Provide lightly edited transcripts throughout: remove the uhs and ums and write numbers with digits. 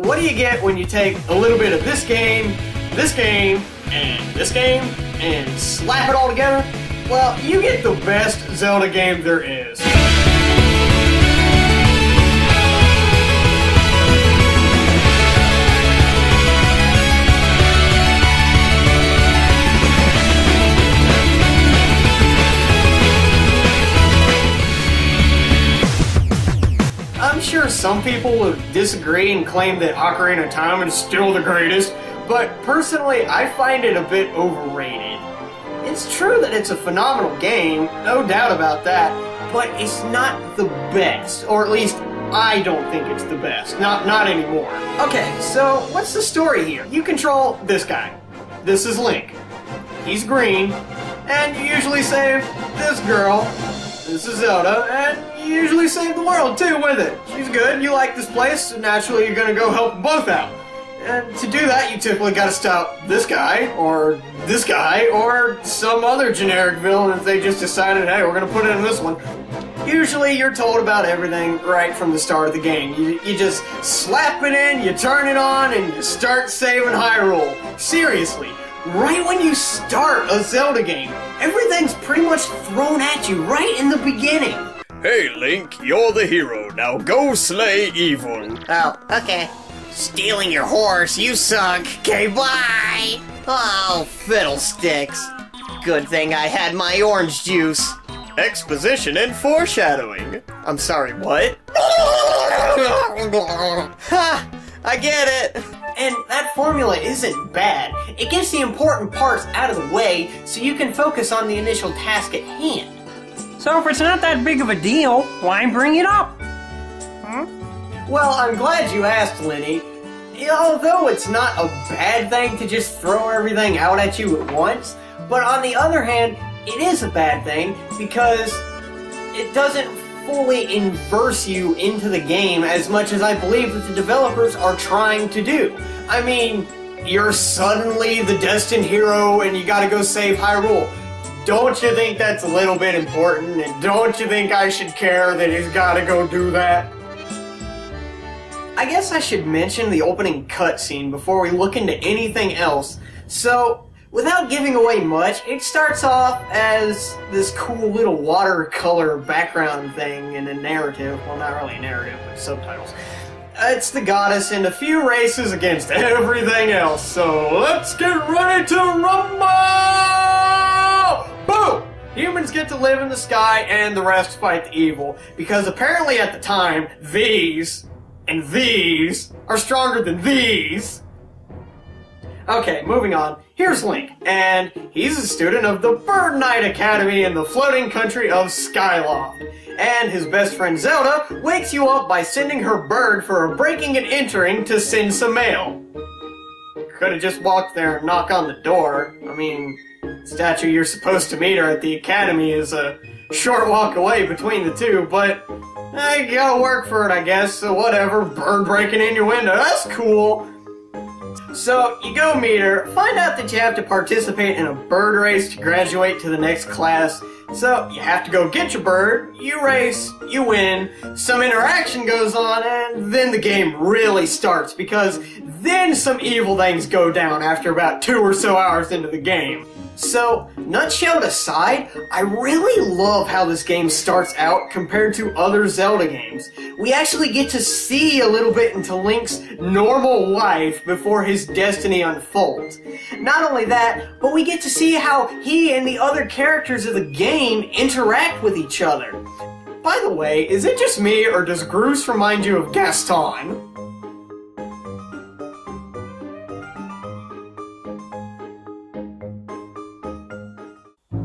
What do you get when you take a little bit of this game, and this game, and slap it all together? Well, you get the best Zelda game there is. I'm sure some people would disagree and claim that Ocarina of Time is still the greatest, but personally I find it a bit overrated. It's true that it's a phenomenal game, no doubt about that, but it's not the best, or at least I don't think it's the best. Not anymore. Okay, so what's the story here? You control this guy. This is Link. He's green, and you usually save this girl. This is Zelda, and you usually save the world too with it. She's good, you like this place, so naturally you're gonna go help them both out. And to do that, you typically gotta stop this guy, or some other generic villain if they just decided, hey, we're gonna put it in this one. Usually you're told about everything right from the start of the game. You just slap it in, you turn it on, and you start saving Hyrule. Seriously. Right when you start a Zelda game, everything's pretty much thrown at you right in the beginning. Hey Link, you're the hero, now go slay evil. Oh, okay. Stealing your horse, you suck. Okay, bye! Oh, fiddlesticks. Good thing I had my orange juice. Exposition and foreshadowing. I'm sorry, what? Ha! I get it! And that formula isn't bad. It gets the important parts out of the way so you can focus on the initial task at hand. So if it's not that big of a deal, why bring it up? Well, I'm glad you asked, Lenny. Although it's not a bad thing to just throw everything out at you at once, but on the other hand, it is a bad thing because it doesn't fully immerse you into the game as much as I believe that the developers are trying to do. I mean, you're suddenly the destined hero and you gotta go save Hyrule. Don't you think that's a little bit important? And don't you think I should care that he's gotta go do that? I guess I should mention the opening cutscene before we look into anything else. So, without giving away much, it starts off as this cool little watercolor background thing in a narrative. Well, not really a narrative, but subtitles. It's the goddess in a few races against everything else. So, let's get ready to rumble! Boom! Humans get to live in the sky and the rest fight the evil. Because apparently at the time, these and these are stronger than these. Okay, moving on. Here's Link, and he's a student of the Bird Knight Academy in the floating country of Skyloft. And his best friend Zelda wakes you up by sending her bird for a breaking and entering to send some mail. Could've just walked there and knocked on the door. I mean, the statue you're supposed to meet her at the academy is a short walk away between the two, but you gotta work for it, I guess, so whatever. Bird breaking in your window, that's cool. So, you go meet her, find out that you have to participate in a bird race to graduate to the next class. So, you have to go get your bird, you race, you win, some interaction goes on, and then the game really starts, because then some evil things go down after about 2 or so hours into the game. So, nutshell aside, I really love how this game starts out compared to other Zelda games. We actually get to see a little bit into Link's normal life before his destiny unfolds. Not only that, but we get to see how he and the other characters of the game interact with each other. By the way, is it just me, or does Groose remind you of Gaston?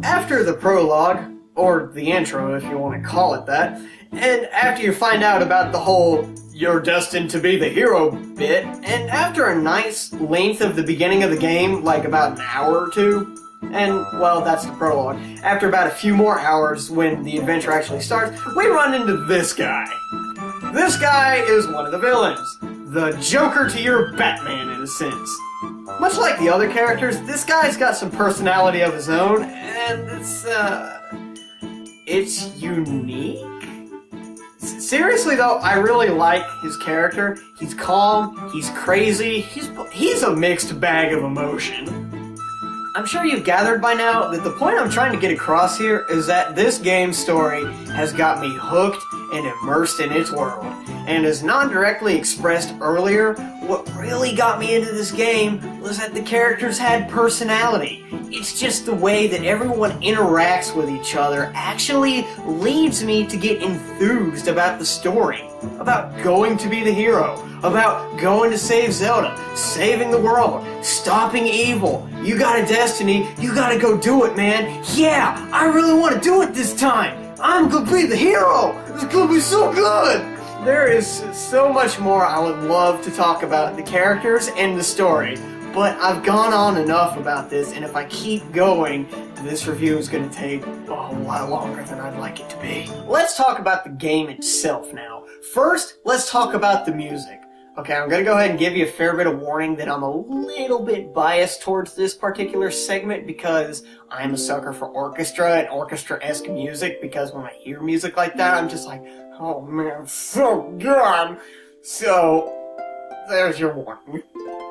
After the prologue, or the intro if you want to call it that, and after you find out about the whole you're destined to be the hero bit, and after a nice length of the beginning of the game, like about an hour or two, and, well, that's the prologue, after about a few more hours when the adventure actually starts, we run into this guy. This guy is one of the villains. The Joker to your Batman, in a sense. Much like the other characters, this guy's got some personality of his own, and it's unique? Seriously though, I really like his character. He's calm, he's crazy, he's a mixed bag of emotion. I'm sure you've gathered by now that the point I'm trying to get across here is that this game's story has got me hooked and immersed in its world. And as non-directly expressed earlier, what really got me into this game was that the characters had personality. It's just the way that everyone interacts with each other actually leads me to get enthused about the story. About going to be the hero. About going to save Zelda. Saving the world. Stopping evil. You got a destiny. You gotta go do it, man. Yeah, I really want to do it this time. I'm gonna be the hero. It's gonna be so good. There is so much more I would love to talk about the characters and the story. But I've gone on enough about this, and if I keep going, this review is going to take a whole lot longer than I'd like it to be. Let's talk about the game itself now. First, let's talk about the music. Okay, I'm going to go ahead and give you a fair bit of warning that I'm a little bit biased towards this particular segment because I'm a sucker for orchestra and orchestra-esque music, because when I hear music like that, I'm just like, oh man, so good! So, there's your warning.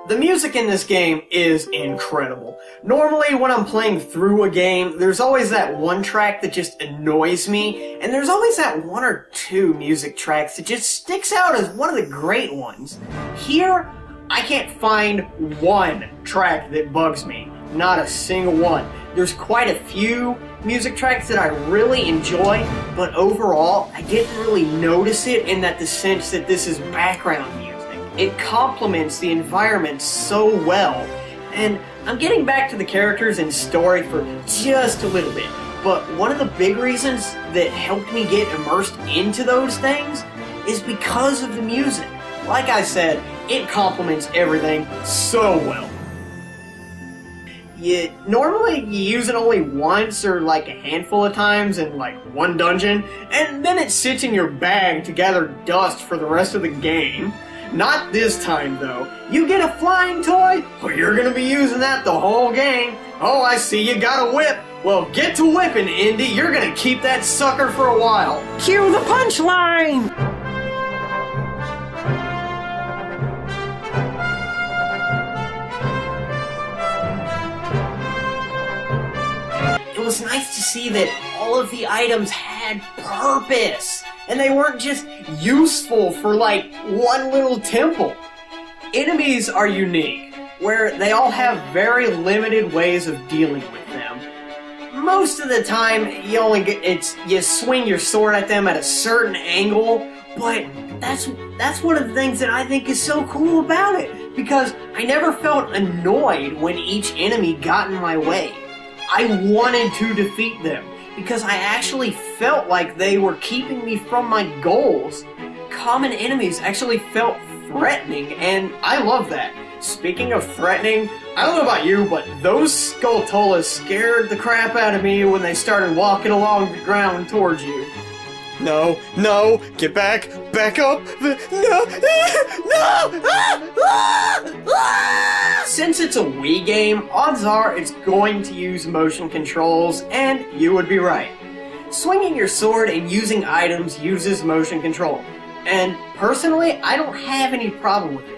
The music in this game is incredible. Normally, when I'm playing through a game, there's always that one track that just annoys me, and there's always that one or two music tracks that just sticks out as one of the great ones. Here, I can't find one track that bugs me. Not a single one. There's quite a few music tracks that I really enjoy, but overall, I didn't really notice it in the sense that this is background music. It complements the environment so well. And I'm getting back to the characters and story for just a little bit, but one of the big reasons that helped me get immersed into those things is because of the music. Like I said, it complements everything so well. Normally you use it only once or like a handful of times in like one dungeon, and then it sits in your bag to gather dust for the rest of the game. Not this time, though. You get a flying toy, well, you're gonna be using that the whole game. Oh, I see you got a whip. Well, get to whipping, Indy. You're gonna keep that sucker for a while. Cue the punchline! It was nice to see that all of the items had purpose. And they weren't just useful for, like, one little temple. Enemies are unique, where they all have very limited ways of dealing with them. Most of the time, you swing your sword at them at a certain angle, but that's one of the things that I think is so cool about it, because I never felt annoyed when each enemy got in my way. I wanted to defeat them, because I actually felt like they were keeping me from my goals. Common enemies actually felt threatening, and I love that. Speaking of threatening, I don't know about you, but those Skulltulas scared the crap out of me when they started walking along the ground towards you. No, no, get back up, no, no! Since it's a Wii game, odds are it's going to use motion controls, and you would be right. Swinging your sword and using items uses motion control, and personally, I don't have any problem with it.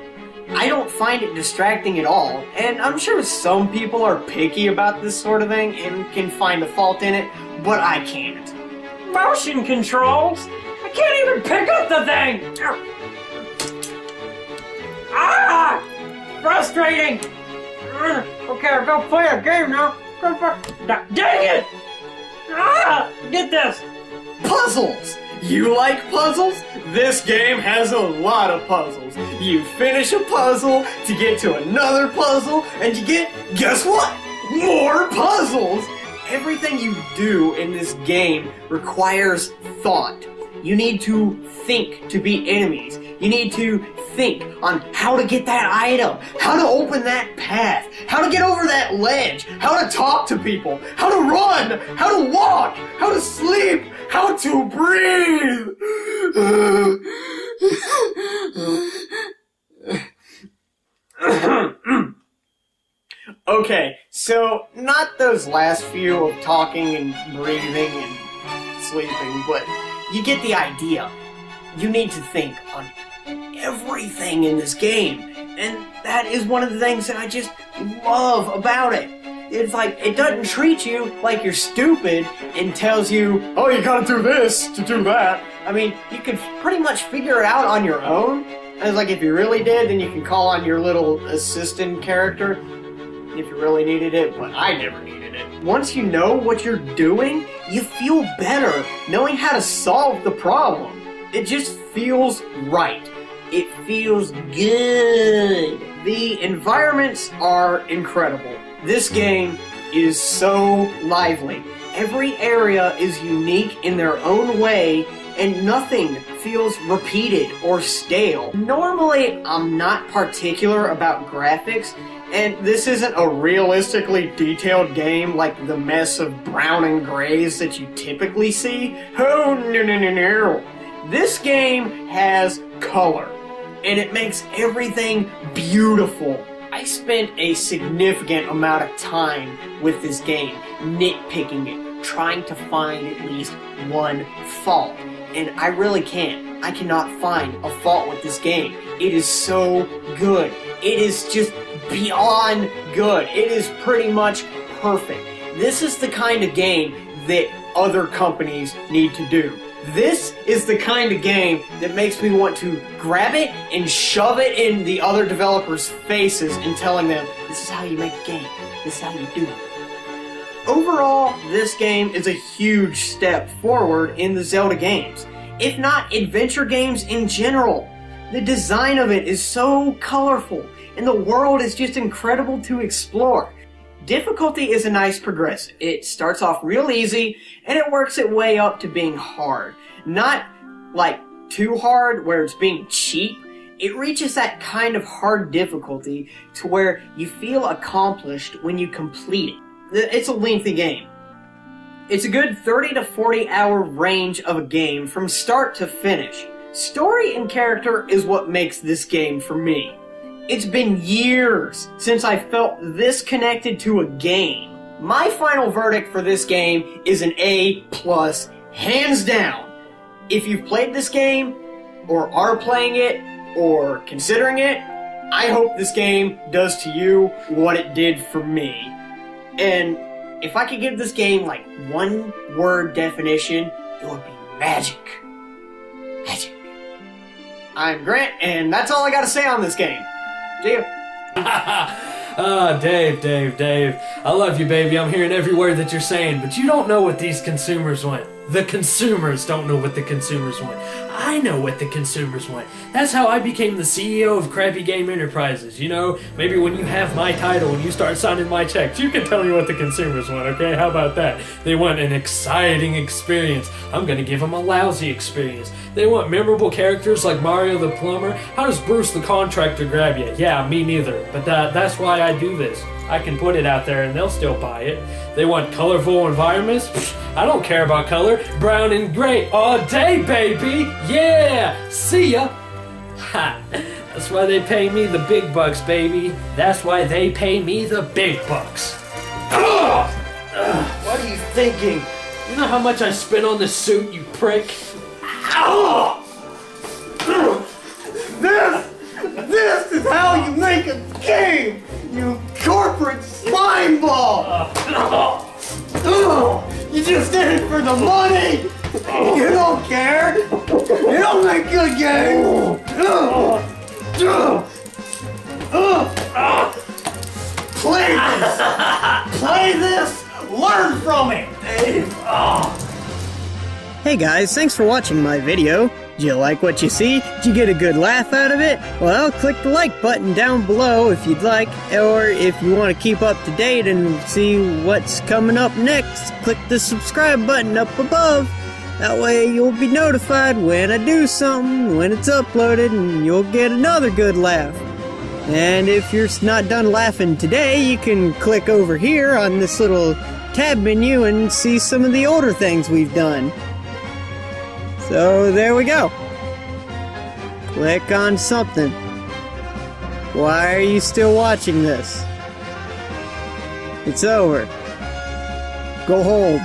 I don't find it distracting at all, and I'm sure some people are picky about this sort of thing and can find a fault in it, but I can't. Motion controls? I can't even pick up the thing! Ah! Frustrating! Okay, I'll go play a game now. Dang it! Ah! Get this! Puzzles! You like puzzles? This game has a lot of puzzles. You finish a puzzle to get to another puzzle, and you get, guess what? More puzzles! Everything you do in this game requires thought. You need to think to beat enemies. You need to think on how to get that item, how to open that path, how to get over that ledge, how to talk to people, how to run, how to walk, how to sleep, how to breathe. Okay, so not those last few of talking and breathing and sleeping, but you get the idea. you need to think on everything in this game. And that is one of the things that I just love about it. It's like, it doesn't treat you like you're stupid and tells you, oh, you gotta do this to do that. I mean, you can pretty much figure it out on your own. And it's like, if you really did, then you can call on your little assistant character if you really needed it, but I never needed it. Once you know what you're doing, you feel better knowing how to solve the problem. It just feels right. It feels good. The environments are incredible. This game is so lively. Every area is unique in their own way, and nothing feels repeated or stale. Normally, I'm not particular about graphics, and this isn't a realistically detailed game like the mess of brown and grays that you typically see. Oh, no. This game has color, and it makes everything beautiful. I spent a significant amount of time with this game, nitpicking it, trying to find at least one fault. And I really can't. I cannot find a fault with this game. It is so good. It is just beyond good. It is pretty much perfect. This is the kind of game that other companies need to do. This is the kind of game that makes me want to grab it and shove it in the other developers' faces and telling them, this is how you make a game. This is how you do it. Overall, this game is a huge step forward in the Zelda games, if not adventure games in general. The design of it is so colorful, and the world is just incredible to explore. Difficulty is a nice progressive. It starts off real easy, and it works its way up to being hard. Not like too hard where it's being cheap. It reaches that kind of hard difficulty to where you feel accomplished when you complete it. It's a lengthy game. It's a good 30 to 40 hour range of a game from start to finish. Story and character is what makes this game for me. It's been years since I felt this connected to a game. My final verdict for this game is an A+, hands down. If you've played this game, or are playing it, or considering it, I hope this game does to you what it did for me. And if I could give this game like one word definition, it would be magic. Magic. I'm Grant, and that's all I gotta say on this game. See ya. Dave. I love you, baby. I'm hearing every word that you're saying, but you don't know what these consumers want. The consumers don't know what the consumers want. I know what the consumers want. That's how I became the CEO of Crappy Game Enterprises. You know, maybe when you have my title and you start signing my checks, you can tell me what the consumers want, okay? How about that? They want an exciting experience. I'm gonna give them a lousy experience. They want memorable characters like Mario the Plumber. How does Bruce the Contractor grab you? Yeah, me neither. But that's why I do this. I can put it out there and they'll still buy it. They want colorful environments? Pfft, I don't care about color. Brown and gray all day, baby! Yeah! See ya! Ha! That's why they pay me the big bucks, baby. That's why they pay me the big bucks. Ugh! What are you thinking? You know how much I spent on this suit, you prick? Ow! This is how you make a game! You corporate slime ball! You just did it for the money! You don't care! You don't make good games! Play this! Play this! Learn from it! Hey guys, thanks for watching my video. Did you like what you see? Did you get a good laugh out of it? Well, click the like button down below if you'd like, or if you want to keep up to date and see what's coming up next, click the subscribe button up above. That way you'll be notified when I do something, when it's uploaded, and you'll get another good laugh. And if you're not done laughing today, you can click over here on this little tab menu and see some of the older things we've done. So there we go. Click on something. Why are you still watching this? It's over. Go home.